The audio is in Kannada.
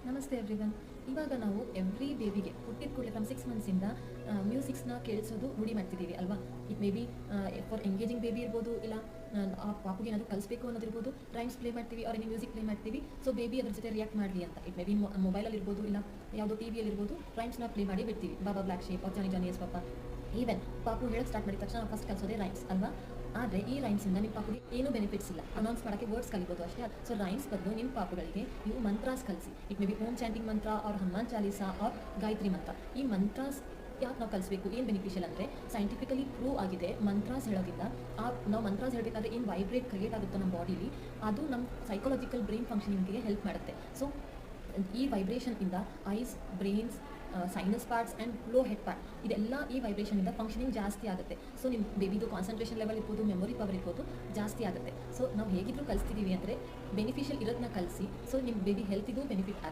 ನಮಸ್ತೆ ಎವ್ರಿವನ್. ಇವಾಗ ನಾವು ಎವ್ರಿ ಬೇಬಿಗೆ ಹುಟ್ಟಿದ ಕೂಡಲೇ ಫ್ರಮ್ 6 ಮಂತ್ಸಿಂದ ಮ್ಯೂಸಿಕ್ಸ್ನ ಕೇಳಿಸೋದು ರೂಢಿ ಮಾಡ್ತಿದ್ದೀವಿ ಅಲ್ವಾ. It may B for engaging baby ಇರ್ಬೋದು, ಇಲ್ಲ ಆ ಪಾಪುಗೆ ಏನಾದರೂ ಕಲಿಸ್ಬೇಕು ಅನ್ನೋದಿರ್ಬೋದು. ರೈಮ್ಸ್ ಪ್ಲೇ ಮಾಡ್ತೀವಿ ಅವ್ರಿಗೆ ಮ್ಯೂಸಿಕ್ ಪ್ಲೇ ಮಾಡ್ತೀವಿ, ಸೊ ಬೇಬಿ ಅದ್ರ ಜೊತೆ ರಿಯಾಕ್ಟ್ ಮಾಡಲಿ ಅಂತ. ಇಟ್ ಮೇ ಬಿ ಮೊಬೈಲಲ್ಲಿ ಇರ್ಬೋದು, ಇಲ್ಲ ಯಾವುದೋ ಟಿ ವಿಯಲ್ಲಿರ್ಬೋದು, ರೈಮ್ಸ್ನ ಪ್ಲೇ ಮಾಡಿ ಬಿಡ್ತೀವಿ. Baa baa black sheep or Johnny Johnny yes papa. Even ಪಾಪು ಹೇಳಕ್ಕೆ ಸ್ಟಾರ್ಟ್ ಮಾಡಿದ ತಕ್ಷಣ ಫಸ್ಟ್ ಕಲಿಸೋದೇ ರೈಮ್ಸ್ ಅಲ್ವಾ. ಆದರೆ ಈ ರೈಮ್ಸಿಂದ ನಿಮ್ಮ ಪಾಪುಗೆ ಏನೂ ಬೆನಿಫಿಟ್ಸ್ ಇಲ್ಲ. ಅನೌನ್ಸ್ ಮಾಡೋಕ್ಕೆ ವರ್ಡ್ಸ್ ಕಲಿಬೋದು ಅಷ್ಟೇ. ಸೊ ರೈಮ್ಸ್ ಬದಲು ನಿಮ್ಮ ಪಾಪುಗಳಿಗೆ ನೀವು ಮಂತ್ರಾಸ್ ಕಲಿಸಿ. It may be Om chanting mantra or Hanuman Chalisa or Gayatri mantra. ಈ ಮಂತ್ರಾಸ್ ಯಾಕೆ ನಾವು ಕಲಿಸ್ಬೇಕು, ಏನು ಬೆನಿಫಿಷಿಯಲ್ ಅಂದರೆ ಸೈಂಟಿಫಿಕಲಿ ಪ್ರೂವ್ ಆಗಿದೆ. ಮಂತ್ರಾಸ್ ಹೇಳೋದ್ರಿಂದ ನಾವು ಮಂತ್ರಾಸ್ ಹೇಳಬೇಕಾದ್ರೆ ಏನು ವೈಬ್ರೇಟ್ ಕ್ರಿಯೇಟ್ ಆಗುತ್ತೋ ನಮ್ಮ ಬಾಡಿಲಿ, ಅದು ನಮ್ಮ ಸೈಕಾಲಜಿಕಲ್ ಬ್ರೈನ್ ಫಂಕ್ಷನಿಂಗ್ಗೆ ಹೆಲ್ಪ್ ಮಾಡುತ್ತೆ. ಸೊ ಈ ವೈಬ್ರೇಷನಿಂದ eyes, brains, sinus parts and low head part ಇದೆಲ್ಲ ಈ ವೈಬ್ರೇಷನಿಂದ ಫಂಕ್ಷನಿಂಗ್ ಜಾಸ್ತಿ ಆಗುತ್ತೆ. ಸೊ ನಿಮ್ಮ ಬೇಬಿದು ಕಾನ್ಸಂಟ್ರೇಷನ್ ಲೆವೆಲ್ ಇರ್ಬೋದು, ಮೆಮೊರಿ ಪವರ್ ಇರ್ಬೋದು, ಜಾಸ್ತಿ ಆಗುತ್ತೆ. ಸೊ ನಾವು ಹೇಗಿದ್ರೂ ಕಲಿಸ್ತಿದ್ದೀವಿ ಅಂದರೆ ಬೆನಿಫಿಷಿಯಲ್ ಇರೋದನ್ನ ಕಲಿಸಿ. ಸೊ ನಿಮ್ಮ ಬೇಬಿ ಹೆಲ್ತಿಗೂ ಬೆನಿಫಿಟ್ ಆಗುತ್ತೆ.